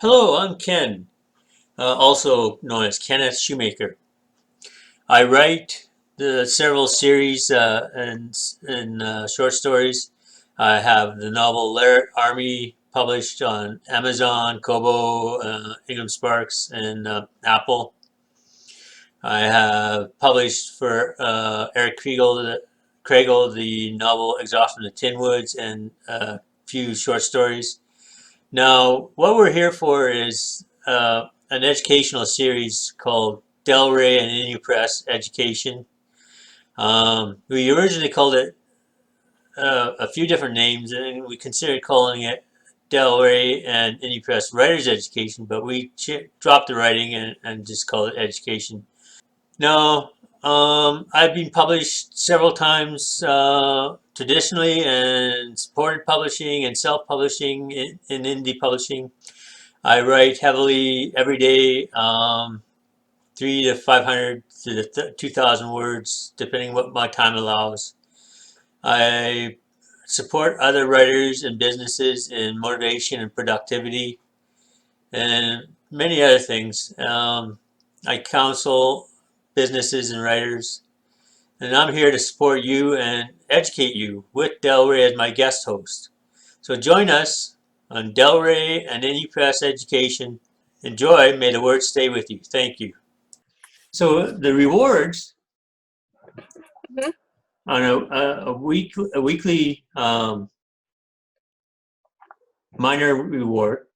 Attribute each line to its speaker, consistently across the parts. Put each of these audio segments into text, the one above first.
Speaker 1: Hello, I'm Ken, also known as Kenneth Shumaker. I write the several series and short stories. I have the novel Lair Army published on Amazon, Kobo, Ingham Sparks, and Apple. I have published for Eric Kriegel the novel Exhaust from the Tin Woods and a few short stories. Now, what we're here for is an educational series called Del Rey and InUPress Education. We originally called it a few different names, and we considered calling it Del Rey and InUPress Writers Education, but we dropped the writing and just called it Education. Now, I've been published several times traditionally and supported publishing and self-publishing in indie publishing. I write heavily every day, 300 to 500 to 2,000 words, depending what my time allows. I support other writers and businesses in motivation and productivity and many other things. I counsel businesses and writers, and I'm here to support you and educate you with Del Rey as my guest host. So join us on Del Rey and InUPress Education. Enjoy. May the word stay with you. Thank you. So the rewards on a weekly minor reward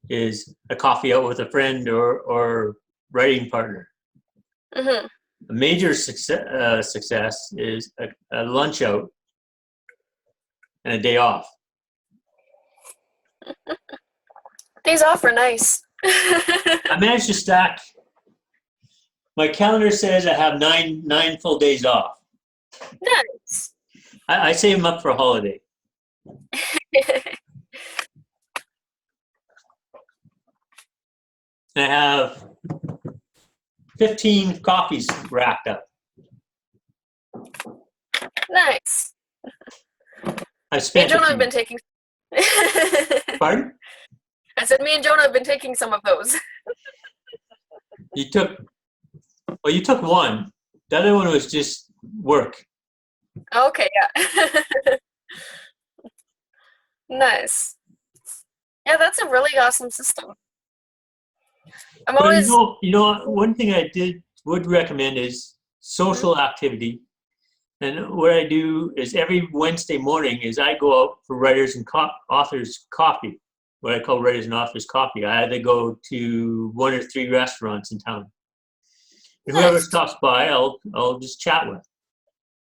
Speaker 1: is a coffee out with a friend or writing partner.
Speaker 2: Mm-hmm.
Speaker 1: A major success is a lunch out and a day off.
Speaker 2: Days off are nice.
Speaker 1: I managed to stack. My calendar says I have nine full days off.
Speaker 2: Nice.
Speaker 1: I save them up for a holiday. And I have 15 coffees racked up.
Speaker 2: Nice.
Speaker 1: I spent.
Speaker 2: Me and Jonah have been taking.
Speaker 1: Pardon?
Speaker 2: I said me and Jonah have been taking some of those.
Speaker 1: You took one. The other one was just work.
Speaker 2: Okay, yeah. Nice. Yeah, that's a really awesome system. I'm
Speaker 1: But
Speaker 2: always.
Speaker 1: One thing I would recommend is social activity. And what I do is every Wednesday morning is I go out for writers and authors coffee, what I call writers and authors coffee. I either go to 1 or 3 restaurants in town. And whoever stops by, I'll just chat with.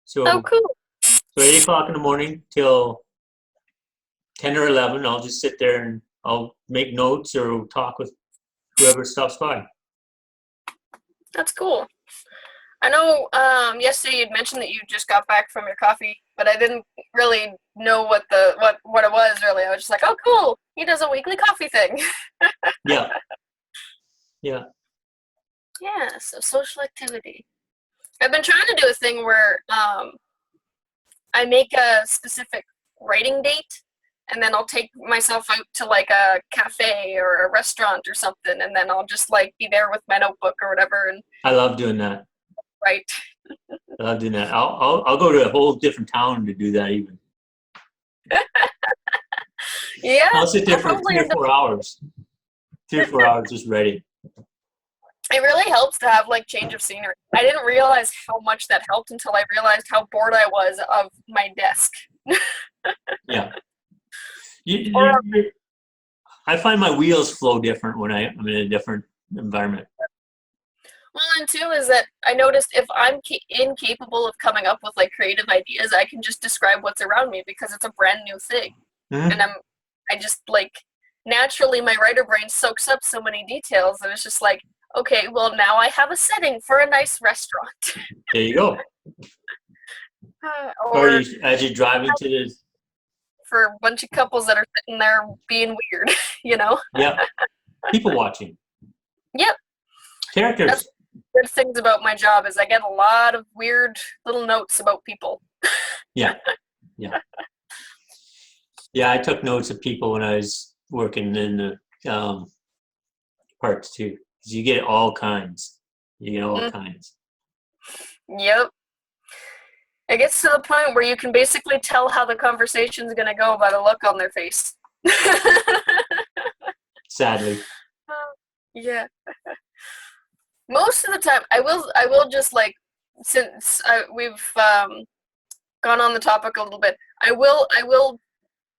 Speaker 1: So,
Speaker 2: oh, cool.
Speaker 1: So 8 o'clock in the morning till 10 or 11, I'll just sit there and I'll make notes or talk with whoever stops by.
Speaker 2: That's cool. I know yesterday you'd mentioned that you just got back from your coffee, but I didn't really know what it was really. I was just like, oh, cool. He does a weekly coffee thing.
Speaker 1: Yeah. Yeah.
Speaker 2: Yeah, so social activity. I've been trying to do a thing where I make a specific writing date, and then I'll take myself out to like a cafe or a restaurant or something, and then I'll just like be there with my notebook or whatever. And
Speaker 1: I love doing that.
Speaker 2: Right.
Speaker 1: I love doing that. I'll go to a whole different town to do that even.
Speaker 2: Yeah.
Speaker 1: I'll sit there for 3 or 4 hours. 3 or 4 hours just writing.
Speaker 2: It really helps to have like change of scenery. I didn't realize how much that helped until I realized how bored I was of my desk.
Speaker 1: Yeah. I find my wheels flow different when I'm in a different environment.
Speaker 2: Well, and two is that I noticed if I'm incapable of coming up with like creative ideas, I can just describe what's around me because it's a brand new thing.
Speaker 1: Mm-hmm.
Speaker 2: And I just like naturally my writer brain soaks up so many details and it's just like, okay, well now I have a setting for a nice restaurant.
Speaker 1: There you go. Or as you're driving to the...
Speaker 2: For a bunch of couples that are sitting there being weird, you know?
Speaker 1: Yep. People watching.
Speaker 2: Yep.
Speaker 1: Characters.
Speaker 2: That's good things about my job is I get a lot of weird little notes about people.
Speaker 1: Yeah. Yeah. Yeah, I took notes of people when I was working in the parts too. 'Cause you get all kinds. You get all kinds.
Speaker 2: Yep. It gets to the point where you can basically tell how the conversation's going to go by the look on their face.
Speaker 1: Sadly.
Speaker 2: Yeah. Most of the time, I will just like, since we've gone on the topic a little bit, I will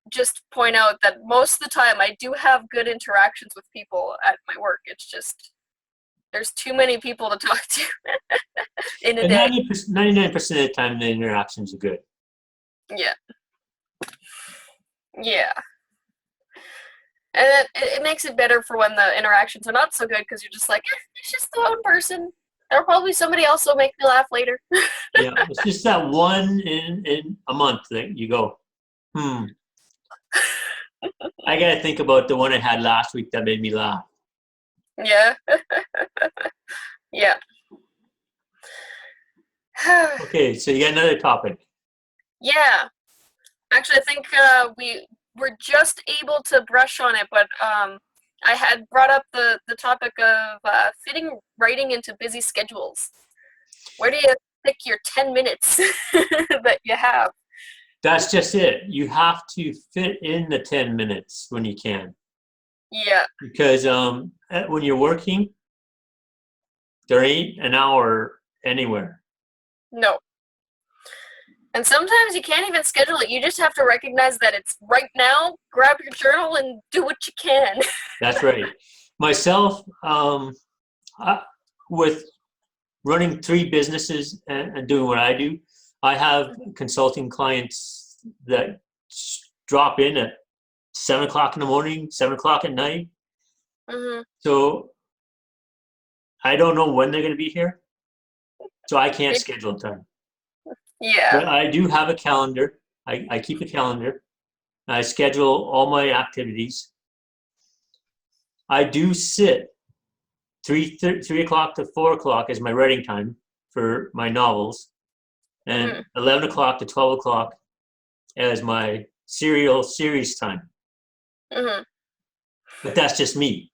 Speaker 2: just point out that most of the time I do have good interactions with people at my work. It's just there's too many people to talk to in a
Speaker 1: And
Speaker 2: day.
Speaker 1: 99% of the time, the interactions are good.
Speaker 2: Yeah. Yeah. And it makes it better for when the interactions are not so good, because you're just like, it's just the one person. There'll probably somebody else will make me laugh later.
Speaker 1: Yeah, it's just that one in a month that you go, I got to think about the one I had last week that made me laugh.
Speaker 2: Yeah. Yeah.
Speaker 1: Okay, so you got another topic.
Speaker 2: Yeah. Actually, I think we were just able to brush on it, but I had brought up the topic of fitting writing into busy schedules. Where do you pick your 10 minutes that you have?
Speaker 1: That's just it. You have to fit in the 10 minutes when you can.
Speaker 2: Yeah.
Speaker 1: Because when you're working, there ain't an hour anywhere.
Speaker 2: No. And sometimes you can't even schedule it. You just have to recognize that it's right now, grab your journal, and do what you can.
Speaker 1: That's right. Myself, with running 3 businesses and doing what I do, I have consulting clients that drop in at 7 o'clock in the morning, 7 o'clock at night.
Speaker 2: Mm-hmm.
Speaker 1: So I don't know when they're going to be here. So I can't schedule time.
Speaker 2: Yeah.
Speaker 1: But I do have a calendar. I keep a calendar. I schedule all my activities. I do sit 3 o'clock to 4 o'clock as my writing time for my novels, and 11 o'clock to 12 o'clock as my serial series time.
Speaker 2: Mm-hmm.
Speaker 1: But that's just me.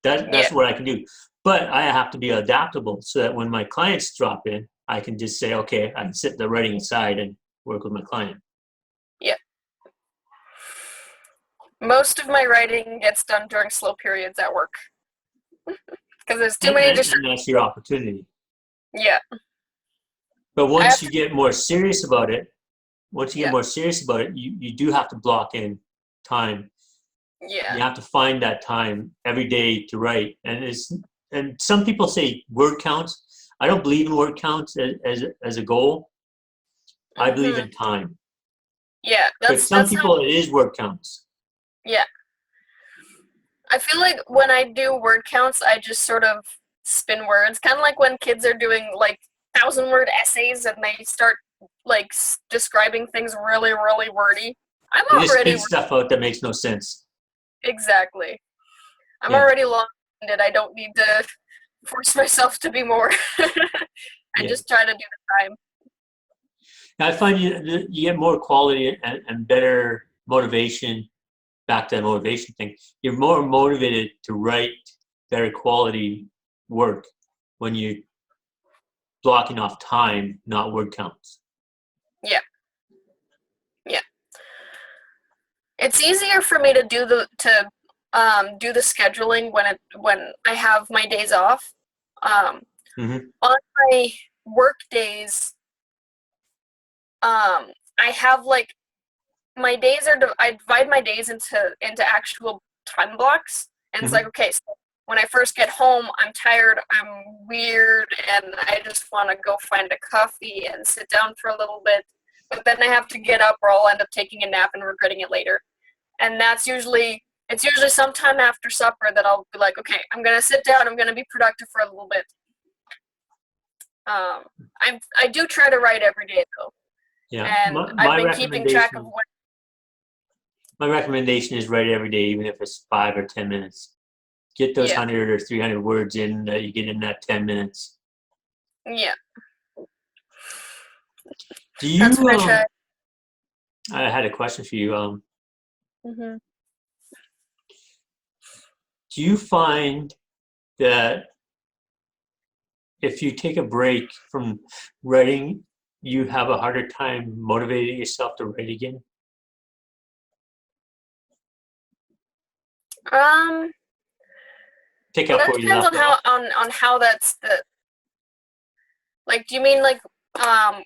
Speaker 1: That's what I can do. But I have to be adaptable so that when my clients drop in, I can just say, okay, I can sit the writing aside and work with my client.
Speaker 2: Yeah. Most of my writing gets done during slow periods at work. Because there's too many distractions.
Speaker 1: And that's your opportunity.
Speaker 2: Yeah.
Speaker 1: But once you get more serious about it, you do have to block in time.
Speaker 2: Yeah.
Speaker 1: You have to find that time every day to write. And some people say word counts. I don't believe in word counts as a goal. I believe in time.
Speaker 2: Yeah.
Speaker 1: But some people, it is word counts.
Speaker 2: Yeah. I feel like when I do word counts, I just sort of spin words. Kind of like when kids are doing like 1,000-word essays and they start like describing things really, really wordy. I'm already
Speaker 1: spit stuff out that makes no sense.
Speaker 2: Exactly. I'm already long-winded. I don't need to force myself to be more. I just try to do the time.
Speaker 1: I find you get more quality and better motivation. Back to that motivation thing. You're more motivated to write better quality work when you're blocking off time, not word counts.
Speaker 2: Yeah. Yeah. It's easier for me to do the scheduling when I have my days off. On my work days, I have like my days I divide my days into actual time blocks, and it's like, okay, so when I first get home, I'm tired, I'm weird, and I just want to go find a coffee and sit down for a little bit, but then I have to get up or I'll end up taking a nap and regretting it later. And it's usually sometime after supper that I'll be like, okay, I'm gonna sit down, I'm gonna be productive for a little bit. I do try to write every day though.
Speaker 1: Yeah,
Speaker 2: and I've been keeping track of what.
Speaker 1: My recommendation is write every day, even if it's 5 or 10 minutes. Get those 100 or 300 words in that you get in that 10 minutes.
Speaker 2: Yeah.
Speaker 1: Do you?
Speaker 2: That's what I try.
Speaker 1: I had a question for you. do you find that if you take a break from writing, you have a harder time motivating yourself to write again? Pick
Speaker 2: Well,
Speaker 1: up
Speaker 2: that
Speaker 1: where you
Speaker 2: depends
Speaker 1: left
Speaker 2: on how
Speaker 1: off.
Speaker 2: on how that's the like. Do you mean like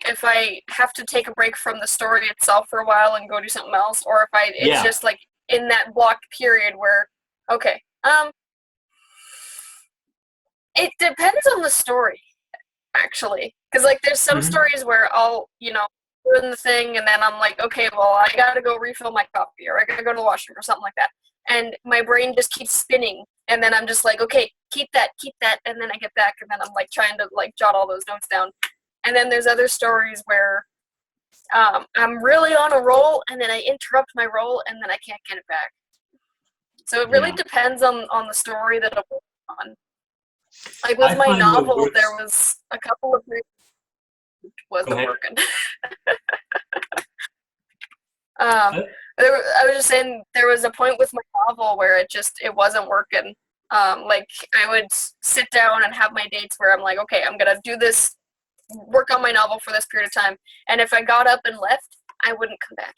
Speaker 2: if I have to take a break from the story itself for a while and go do something else, or if it's
Speaker 1: Yeah.
Speaker 2: just like in that blocked period where okay, it depends on the story actually, because like there's some
Speaker 1: Hmm.
Speaker 2: stories where I'll doing the thing and then I'm like, okay, well I gotta go refill my coffee or I gotta go to the washroom or something like that, and my brain just keeps spinning, and then I'm just like, okay, keep that, and then I get back and then I'm like trying to like jot all those notes down, and then there's other stories where I'm really on a roll and then I interrupt my roll and then I can't get it back. So it really
Speaker 1: Yeah.
Speaker 2: depends on the story that I'm working on. Like
Speaker 1: I
Speaker 2: with my
Speaker 1: find what
Speaker 2: novel, there
Speaker 1: works.
Speaker 2: was a couple of things
Speaker 1: Go
Speaker 2: wasn't
Speaker 1: ahead.
Speaker 2: working. Um, I was just saying there was a point with my novel where it wasn't working. Like I would sit down and have my dates where I'm like, okay, I'm gonna do this, work on my novel for this period of time, and if I got up and left, I wouldn't come back.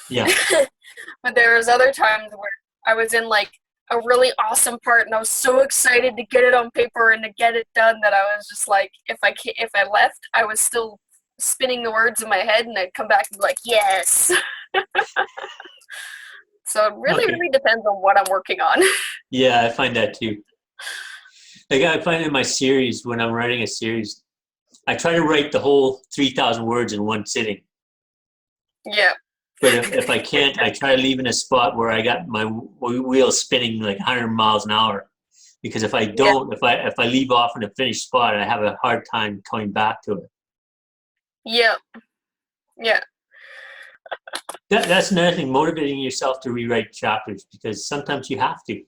Speaker 1: Yeah.
Speaker 2: But there was other times where I was in like a really awesome part and I was so excited to get it on paper and to get it done that I was just like, if I left, I was still spinning the words in my head and I'd come back and be like, yes. So it really,
Speaker 1: Okay.
Speaker 2: really depends on what I'm working on.
Speaker 1: Yeah, I find that too. Like I find in my series, when I'm writing a series, I try to write the whole 3,000 words in one sitting.
Speaker 2: Yeah.
Speaker 1: But if I can't, I try to leave in a spot where I got my wheel spinning like 100 miles an hour. Because if I
Speaker 2: Yeah.
Speaker 1: don't, if I leave off in a finished spot, I have a hard time coming back to it.
Speaker 2: Yeah. Yeah.
Speaker 1: That's another thing, motivating yourself to rewrite chapters, because sometimes you have to.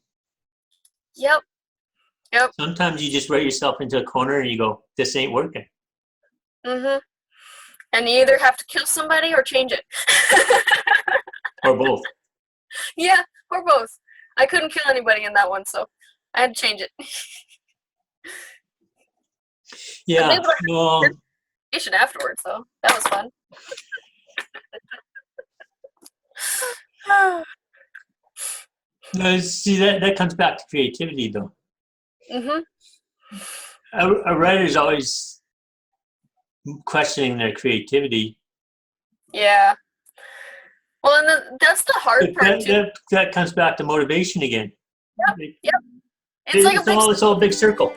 Speaker 2: Yep. Yep.
Speaker 1: Sometimes you just write yourself into a corner and you go, this ain't working.
Speaker 2: Mhm. And you either have to kill somebody or change it.
Speaker 1: Or both.
Speaker 2: Yeah, or both. I couldn't kill anybody in that one, so I had to change it. I was
Speaker 1: Yeah.
Speaker 2: able to have
Speaker 1: Well,
Speaker 2: a conversation afterwards, though. That was fun.
Speaker 1: no, see, that comes back to creativity, though.
Speaker 2: Mhm.
Speaker 1: A writer's always questioning their creativity.
Speaker 2: Yeah. Well, and that's the hard
Speaker 1: But
Speaker 2: part too.
Speaker 1: that comes back to motivation again.
Speaker 2: Yep. Yep. It's like a big
Speaker 1: It's all a big circle.